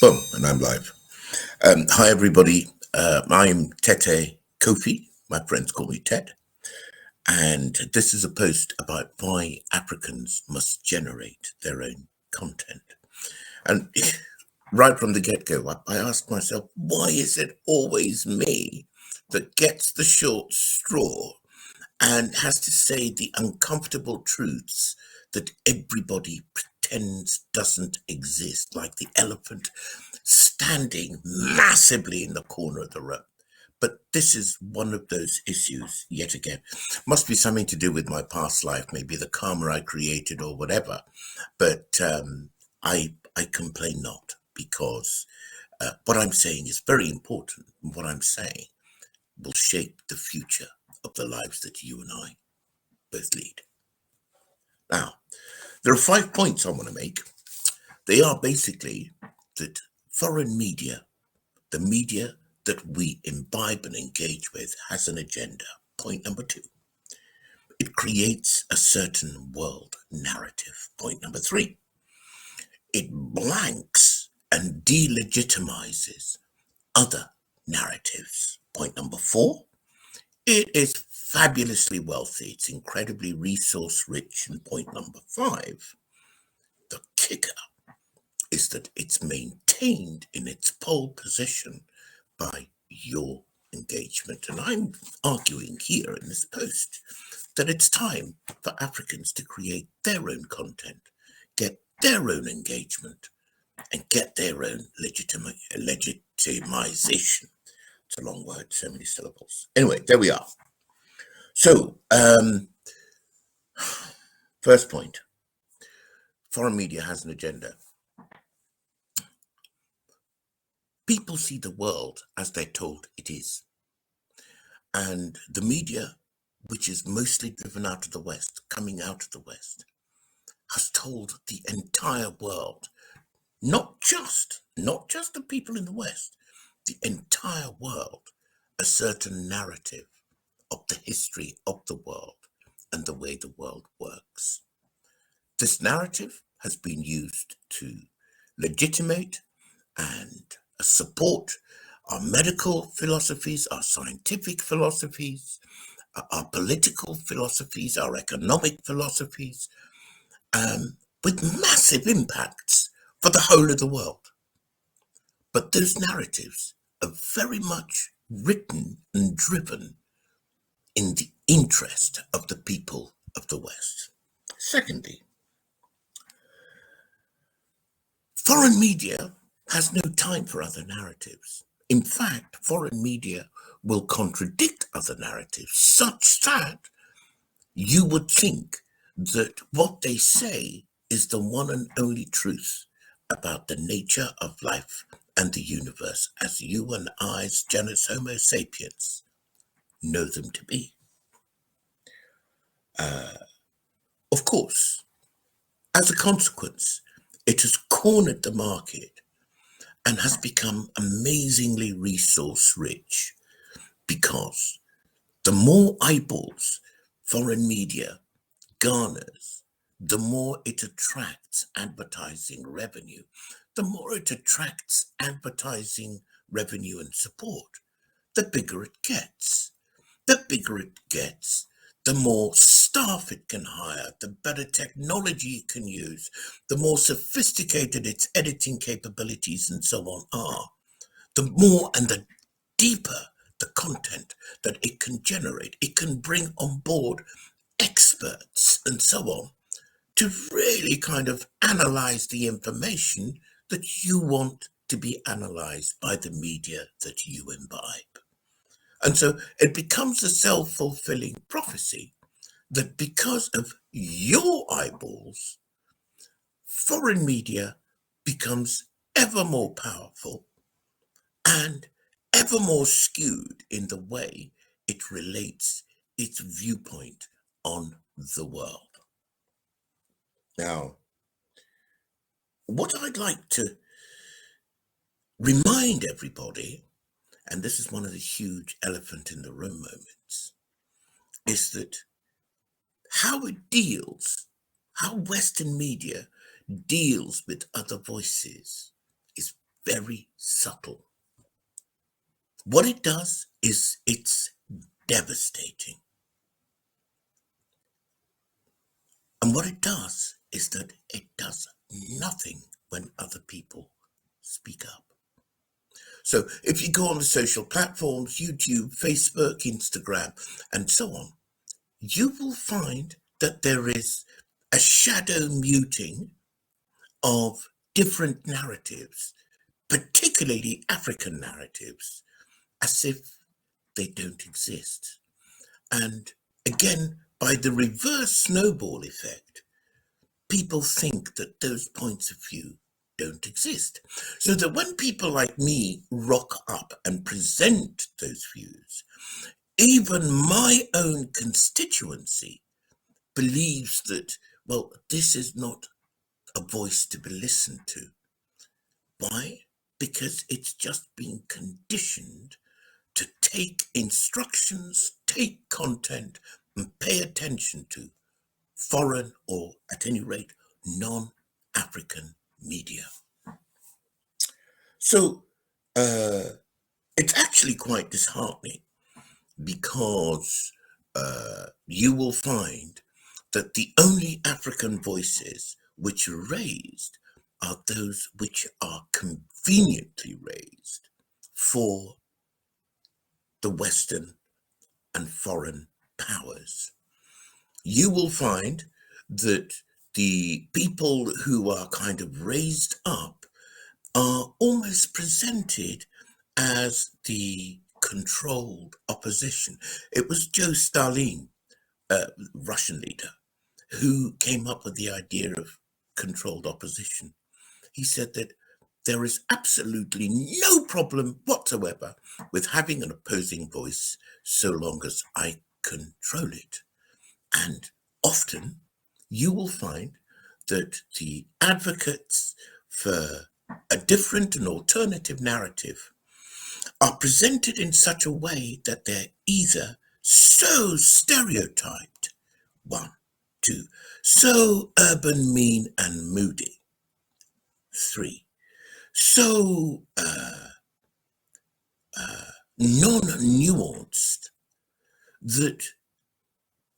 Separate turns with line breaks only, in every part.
Boom, and I'm live. Hi, everybody. I'm Tete Kofi. My friends call me Ted. And this is a post about why Africans must generate their own content. And right from the get go, I asked myself, why is it always me that gets the short straw and has to say the uncomfortable truths that everybody pretends doesn't exist, like the elephant standing massively in the corner of the room? But this is one of those issues, yet again. Must be something to do with my past life, maybe the karma I created or whatever. But I complain not, because what I'm saying is very important. And what I'm saying will shape the future of the lives that you and I both lead. Now, there are 5 points I want to make. They are basically that foreign media, the media that we imbibe and engage with, has an agenda. Point number 2, it creates a certain world narrative. Point number 3, it blanks and delegitimizes other narratives. Point number 4, it is fabulously wealthy. It's incredibly resource rich. And point number 5, the kicker is that it's maintained in its pole position by your engagement. And I'm arguing here in this post that it's time for Africans to create their own content, get their own engagement, and get their own legitimization. It's a long word, so many syllables. Anyway, there we are. So, first point, foreign media has an agenda. People see the world as they're told it is. And the media, which is mostly driven out of the West, coming out of the West, has told the entire world, not just the people in the West, the entire world, a certain narrative of the history of the world and the way the world works. This narrative has been used to legitimate and support our medical philosophies, our scientific philosophies, our political philosophies, our economic philosophies, with massive impacts for the whole of the world. But those narratives are very much written and driven in the interest of the people of the West. Secondly, foreign media has no time for other narratives. In fact, foreign media will contradict other narratives such that you would think that what they say is the one and only truth about the nature of life and the universe as you and I, as genus Homo sapiens, know them to be. Of course, as a consequence, it has cornered the market and has become amazingly resource rich, because the more eyeballs foreign media garners, the more it attracts advertising revenue, the more it attracts advertising revenue and support, the bigger it gets. The bigger it gets, the more staff it can hire, the better technology it can use, the more sophisticated its editing capabilities and so on are, the more and the deeper the content that it can generate. It can bring on board experts and so on to really kind of analyze the information that you want to be analyzed by the media that you imbibe. And so it becomes a self-fulfilling prophecy that because of your eyeballs, foreign media becomes ever more powerful and ever more skewed in the way it relates its viewpoint on the world. Now, what I'd like to remind everybody, and this is one of the huge elephant in the room moments, is that how Western media deals with other voices is very subtle. What it does is it's devastating. And what it does is that it does nothing when other people speak up. So if you go on the social platforms, YouTube, Facebook, Instagram, and so on, you will find that there is a shadow muting of different narratives, particularly African narratives, as if they don't exist. And again, by the reverse snowball effect, people think that those points of view don't exist. So that when people like me rock up and present those views, even my own constituency believes that, well, this is not a voice to be listened to. Why? Because it's just been conditioned to take instructions, take content, and pay attention to foreign or, at any rate, non-African media. So it's actually quite disheartening, because you will find that the only African voices which are raised are those which are conveniently raised for the Western and foreign powers. You will find that the people who are kind of raised up are almost presented as the controlled opposition. It was Joe Stalin, Russian leader, who came up with the idea of controlled opposition. He said that there is absolutely no problem whatsoever with having an opposing voice so long as I control it. And often you will find that the advocates for a different and alternative narrative are presented in such a way that they're either so stereotyped, one, two, so urban, mean, and moody, three, so non-nuanced that,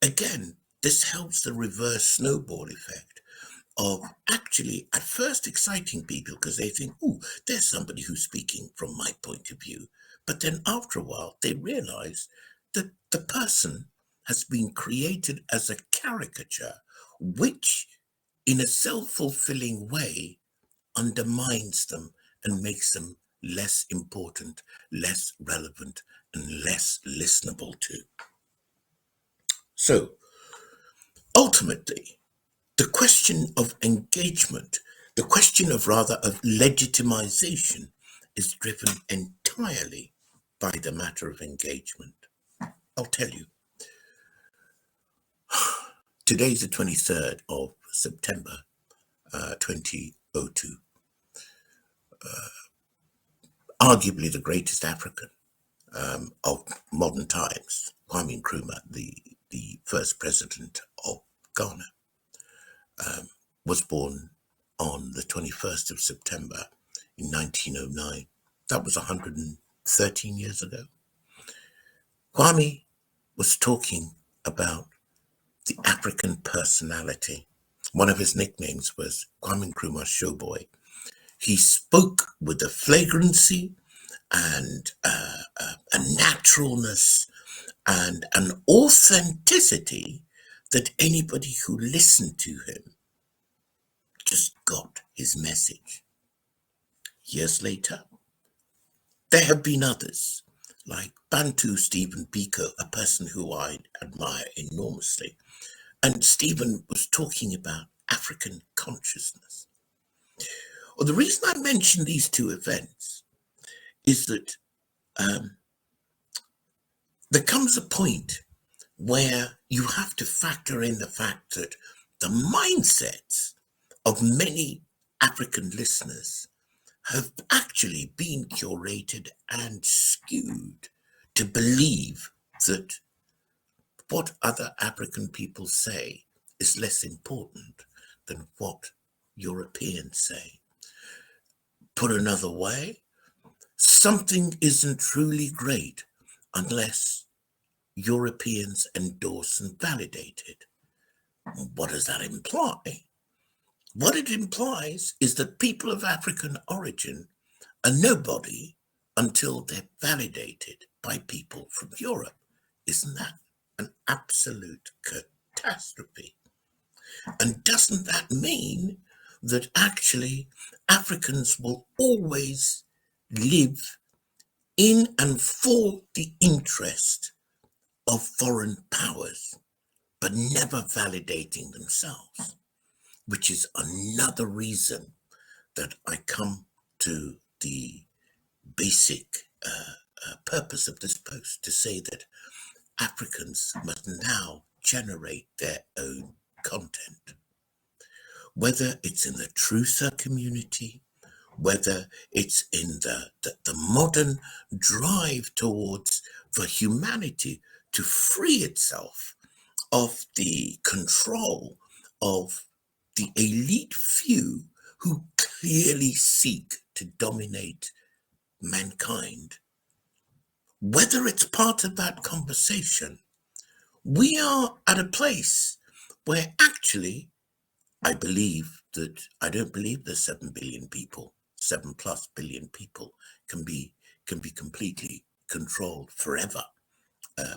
again, this helps the reverse snowball effect of actually at first exciting people because they think, oh, there's somebody who's speaking from my point of view. But then after a while, they realize that the person has been created as a caricature, which in a self-fulfilling way undermines them and makes them less important, less relevant, and less listenable to. So ultimately, the question of engagement, the question of rather of legitimization, is driven entirely by the matter of engagement. I'll tell you. Today's the 23rd of September, 2002. Arguably the greatest African of modern times, Kwame Nkrumah, the first president of Ghana, was born on the 21st of September in 1909. That was 113 years ago. Kwame was talking about the African personality. One of his nicknames was Kwame Nkrumah Showboy. He spoke with a flagrancy and a naturalness and an authenticity that anybody who listened to him just got his message. Years later, there have been others, like Bantu Stephen Biko, a person who I admire enormously. And Stephen was talking about African consciousness. Well, the reason I mention these two events is that there comes a point where you have to factor in the fact that the mindsets of many African listeners have actually been curated and skewed to believe that what other African people say is less important than what Europeans say. Put another way, something isn't truly great unless Europeans endorse and validate it. What does that imply? What it implies is that people of African origin are nobody until they're validated by people from Europe. Isn't that an absolute catastrophe? And doesn't that mean that actually Africans will always live in and for the interest of foreign powers, but never validating themselves? Which is another reason that I come to the basic purpose of this post, to say that Africans must now generate their own content. Whether it's in the truther community, whether it's in the modern drive towards for humanity to free itself of the control of the elite few who clearly seek to dominate mankind. Whether it's part of that conversation, we are at a place where actually I don't believe the 7 billion people, 7+ billion people can be completely controlled forever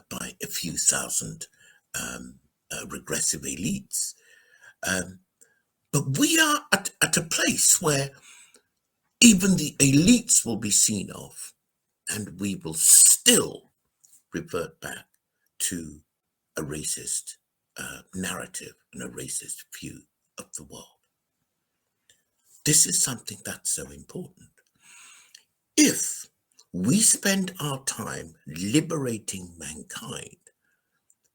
by a few thousand regressive elites. But we are at a place where even the elites will be seen off, and we will still revert back to a racist narrative and a racist view of the world. This is something that's so important. If we spend our time liberating mankind,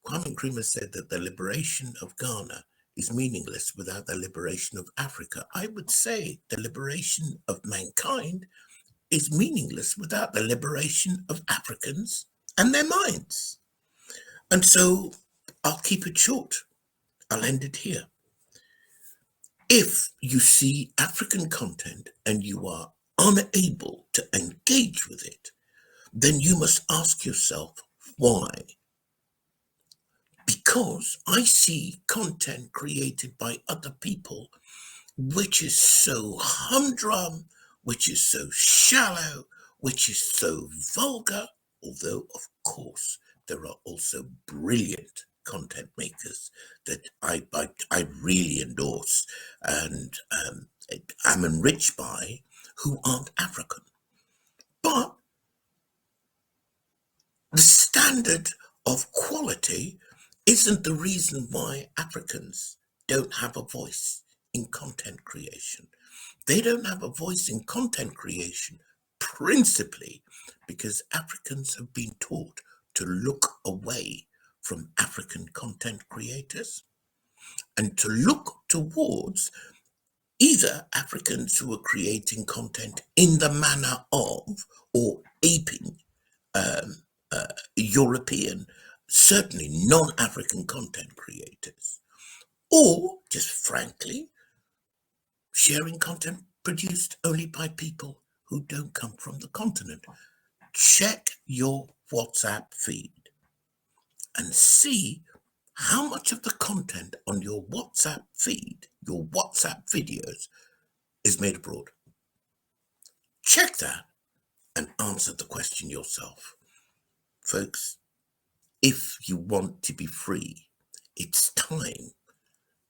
Kwame Nkrumah said that the liberation of Ghana is meaningless without the liberation of Africa. I would say the liberation of mankind is meaningless without the liberation of Africans and their minds. And so I'll keep it short. I'll end it here. If you see African content and you are unable to engage with it, then you must ask yourself why. Because I see content created by other people which is so humdrum, which is so shallow, which is so vulgar, although of course there are also brilliant content makers that I really endorse and I'm enriched by, who aren't African. But the standard of quality isn't the reason why Africans don't have a voice in content creation. They don't have a voice in content creation principally because Africans have been taught to look away from African content creators and to look towards either Africans who are creating content in the manner of or aping European, certainly non-African content creators, or just frankly sharing content produced only by people who don't come from the continent. Check your WhatsApp feed and see how much of the content on your WhatsApp feed, your WhatsApp videos, is made abroad. Check that and answer the question yourself. Folks, if you want to be free, it's time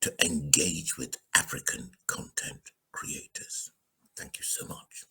to engage with African content creators. Thank you so much.